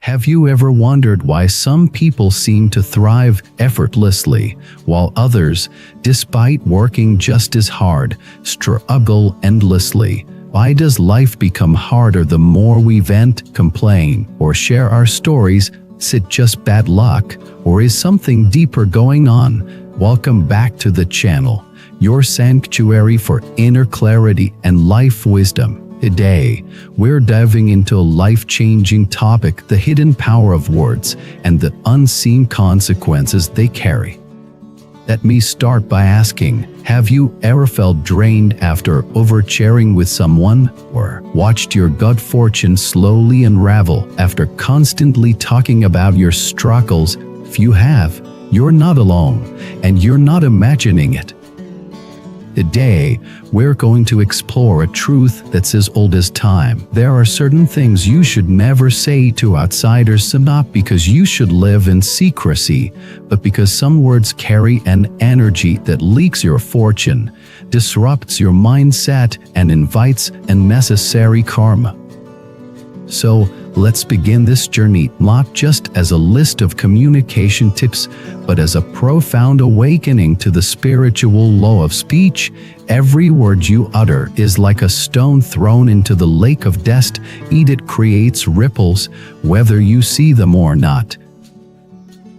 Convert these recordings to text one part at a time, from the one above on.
Have you ever wondered why some people seem to thrive effortlessly, while others, despite working just as hard, struggle endlessly? Why does life become harder the more we vent, complain, or share our stories? Is it just bad luck, or is something deeper going on? Welcome back to the channel, your sanctuary for inner clarity and life wisdom. Today, we're diving into a life-changing topic: the hidden power of words and the unseen consequences they carry. Let me start by asking, have you ever felt drained after oversharing with someone, or watched your gut fortune slowly unravel after constantly talking about your struggles? If you have, you're not alone, and you're not imagining it. Today, we're going to explore a truth that's as old as time. There are certain things you should never say to outsiders, not because you should live in secrecy, but because some words carry an energy that leaks your fortune, disrupts your mindset, and invites unnecessary karma. So, let's begin this journey not just as a list of communication tips, but as a profound awakening to the spiritual law of speech. Every word you utter is like a stone thrown into the lake of destiny. It creates ripples, whether you see them or not.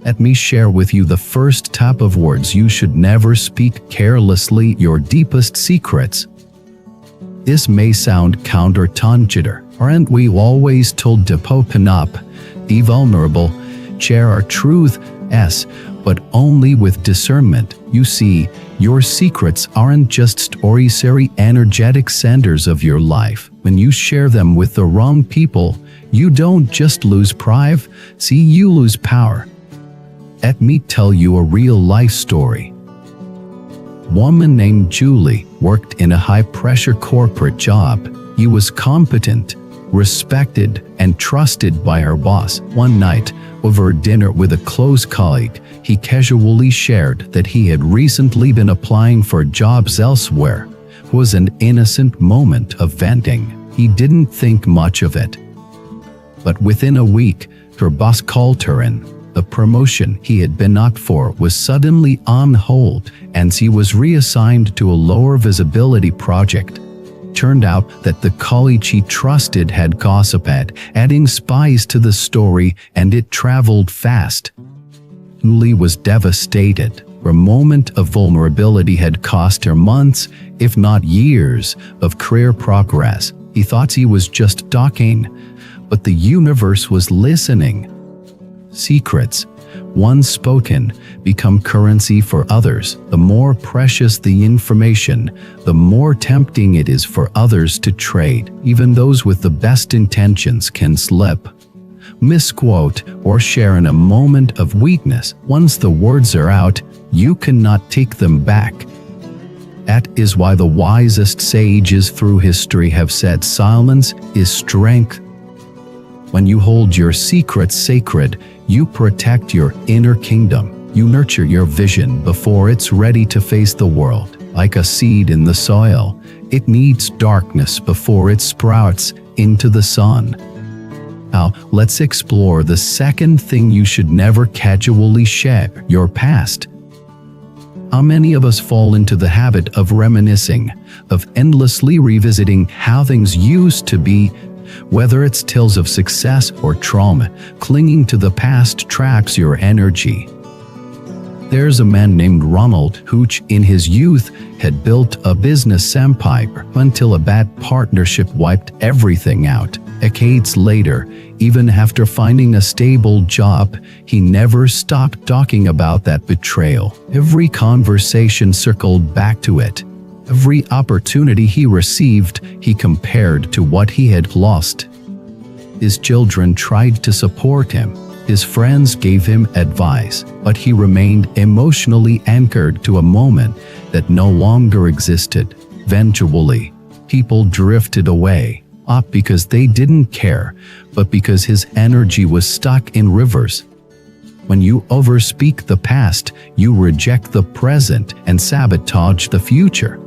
Let me share with you the first type of words you should never speak carelessly: your deepest secrets. This may sound counterintuitive. Aren't we always told to open up, be vulnerable, share our truth? Yes, but only with discernment. You see, your secrets aren't just stories, they're energetic centers of your life. When you share them with the wrong people, you don't just lose privacy, you lose power. Let me tell you a real-life story. A woman named Julie worked in a high-pressure corporate job. He was competent, respected, and trusted by her boss. One night, over dinner with a close colleague, he casually shared that he had recently been applying for jobs elsewhere. It was an innocent moment of venting. He didn't think much of it. But within a week, her boss called her in. The promotion he had been up for was suddenly on hold, and he was reassigned to a lower visibility project. Turned out that the colleague he trusted had gossiped, adding spice to the story, and it traveled fast. Julie was devastated. Her moment of vulnerability had cost her months, if not years, of career progress. He thought he was just talking, but the universe was listening. Secrets, once spoken, become currency for others. The more precious the information, the more tempting it is for others to trade. Even those with the best intentions can slip, misquote, or share in a moment of weakness. Once the words are out, you cannot take them back. That is why the wisest sages through history have said silence is strength. When you hold your secrets sacred, you protect your inner kingdom. You nurture your vision before it's ready to face the world. Like a seed in the soil, it needs darkness before it sprouts into the sun. Now, let's explore the second thing you should never casually share: your past. How many of us fall into the habit of reminiscing, of endlessly revisiting how things used to be? Whether it's tales of success or trauma, clinging to the past traps your energy. There's a man named Ronald who, in his youth, had built a business empire until a bad partnership wiped everything out. Decades later, even after finding a stable job, he never stopped talking about that betrayal. Every conversation circled back to it. Every opportunity he received, he compared to what he had lost. His children tried to support him. His friends gave him advice, but he remained emotionally anchored to a moment that no longer existed. Eventually, people drifted away, not because they didn't care, but because his energy was stuck in rivers. When you overspeak the past, you reject the present and sabotage the future.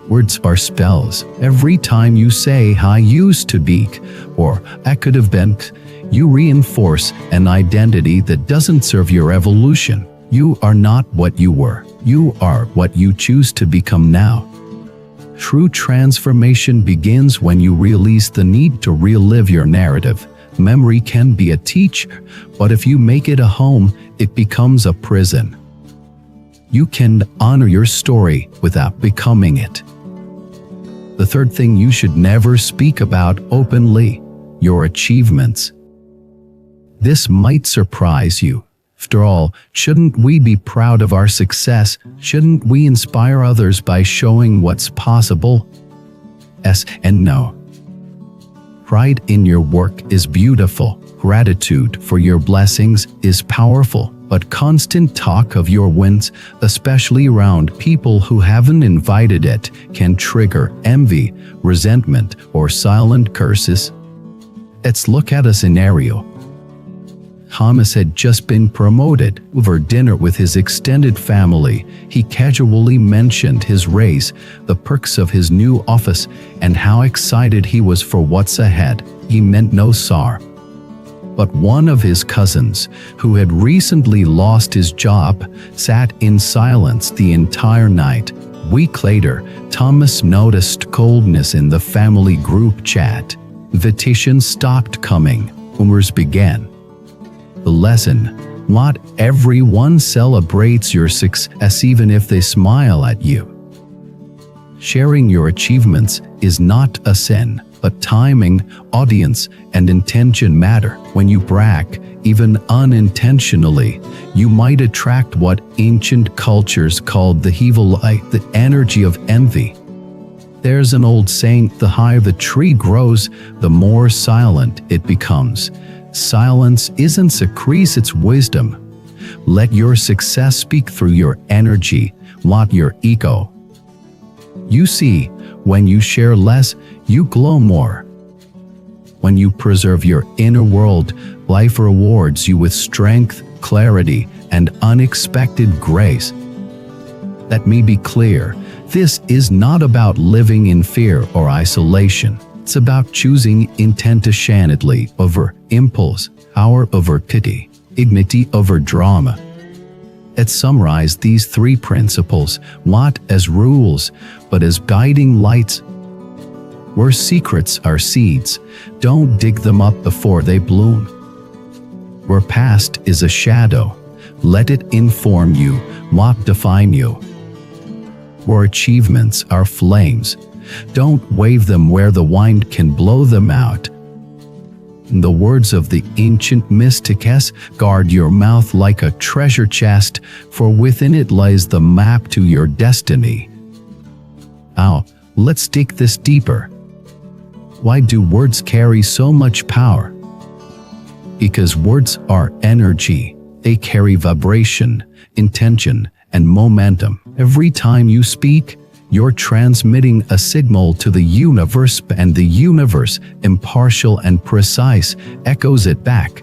Words are spells. Every time you say, "I used to be," or "I could have been," You reinforce an identity that doesn't serve your evolution. You are not what you were. You are what you choose to become now. True transformation begins when you release the need to relive your narrative. Memory can be a teacher, but if you make it a home, it becomes a prison. You can honor your story without becoming it. The third thing you should never speak about openly: your achievements. This might surprise you. After all, shouldn't we be proud of our success? Shouldn't we inspire others by showing what's possible? Yes and no. Pride in your work is beautiful. Gratitude for your blessings is powerful. But constant talk of your wins, especially around people who haven't invited it, can trigger envy, resentment, or silent curses. Let's look at a scenario. Thomas had just been promoted. Over dinner with his extended family, he casually mentioned his raise, the perks of his new office, and how excited he was for what's ahead. He meant no sorrow. But one of his cousins, who had recently lost his job, sat in silence the entire night. A week later, Thomas noticed coldness in the family group chat. Invitations stopped coming. Rumors began. The lesson: not everyone celebrates your success even if they smile at you. Sharing your achievements is not a sin, but timing, audience, and intention matter. When you brag, even unintentionally, you might attract what ancient cultures called the evil eye, the energy of envy. There's an old saying: the higher the tree grows, the more silent it becomes. Silence isn't secrets, it's wisdom. Let your success speak through your energy, not your ego. You see, when you share less, you glow more. When you preserve your inner world, life rewards you with strength, clarity, and unexpected grace. Let me be clear, this is not about living in fear or isolation. It's about choosing intentionality over impulse, power over pity, dignity over drama. Let's summarize these three principles, not as rules, but as guiding lights. Where secrets are seeds, don't dig them up before they bloom. Where past is a shadow, let it inform you, not define you. Where achievements are flames, don't wave them where the wind can blow them out. In the words of the ancient mystics, guard your mouth like a treasure chest, for within it lies the map to your destiny. Now, let's dig this deeper. Why do words carry so much power? Because words are energy. They carry vibration, intention, and momentum. Every time you speak, you're transmitting a signal to the universe, and the universe, impartial and precise, echoes it back.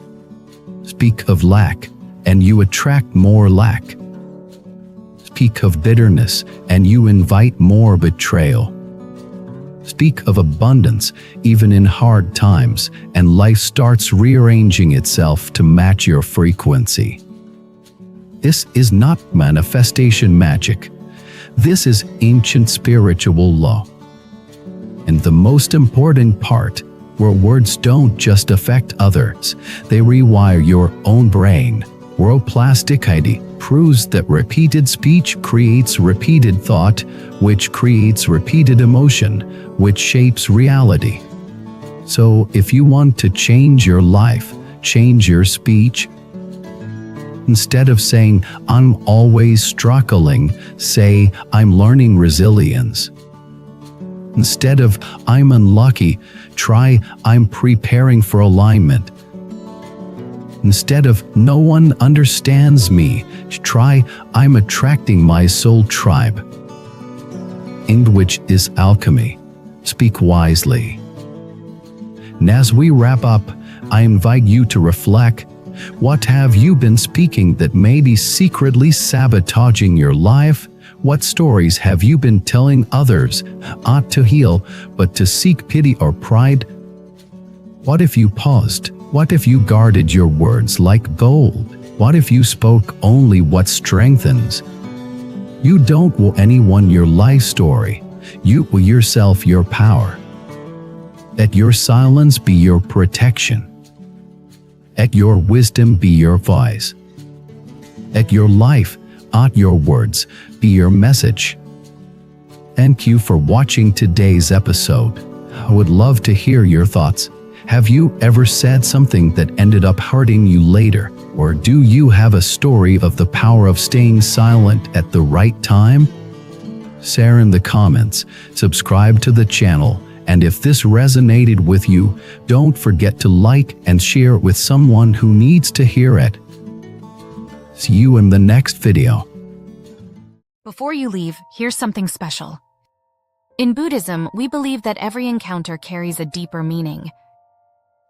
Speak of lack, and you attract more lack. Speak of bitterness, and you invite more betrayal. Speak of abundance, even in hard times, and life starts rearranging itself to match your frequency. This is not manifestation magic. This is ancient spiritual law. And the most important part, where words don't just affect others, they rewire your own brain. Neuroplasticity proves that repeated speech creates repeated thought, which creates repeated emotion, which shapes reality. So if you want to change your life, change your speech. Instead of saying, "I'm always struggling," say, "I'm learning resilience." Instead of, "I'm unlucky," try, "I'm preparing for alignment." Instead of, "No one understands me," try, "I'm attracting my soul tribe." And which is alchemy. Speak wisely. And as we wrap up, I invite you to reflect. What have you been speaking that may be secretly sabotaging your life? What stories have you been telling others, not to heal, but to seek pity or pride? What if you paused, What if you guarded your words like gold? What if you spoke only what strengthens? You don't owe anyone your life story. You owe yourself your power. Let your silence be your protection. Let your wisdom be your voice. Let your life, not your words, be your message. Thank you for watching today's episode. I would love to hear your thoughts. Have you ever said something that ended up hurting you later? Or do you have a story of the power of staying silent at the right time? Share in the comments, subscribe to the channel, and if this resonated with you, don't forget to like and share with someone who needs to hear it. See you in the next video. Before you leave, here's something special. In Buddhism, we believe that every encounter carries a deeper meaning.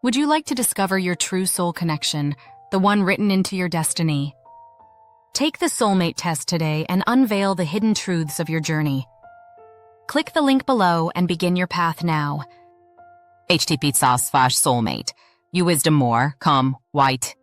Would you like to discover your true soul connection, the one written into your destiny? Take the Soulmate Test today and unveil the hidden truths of your journey. Click the link below and begin your path now. http://soulmate. You wisdom more, come, white.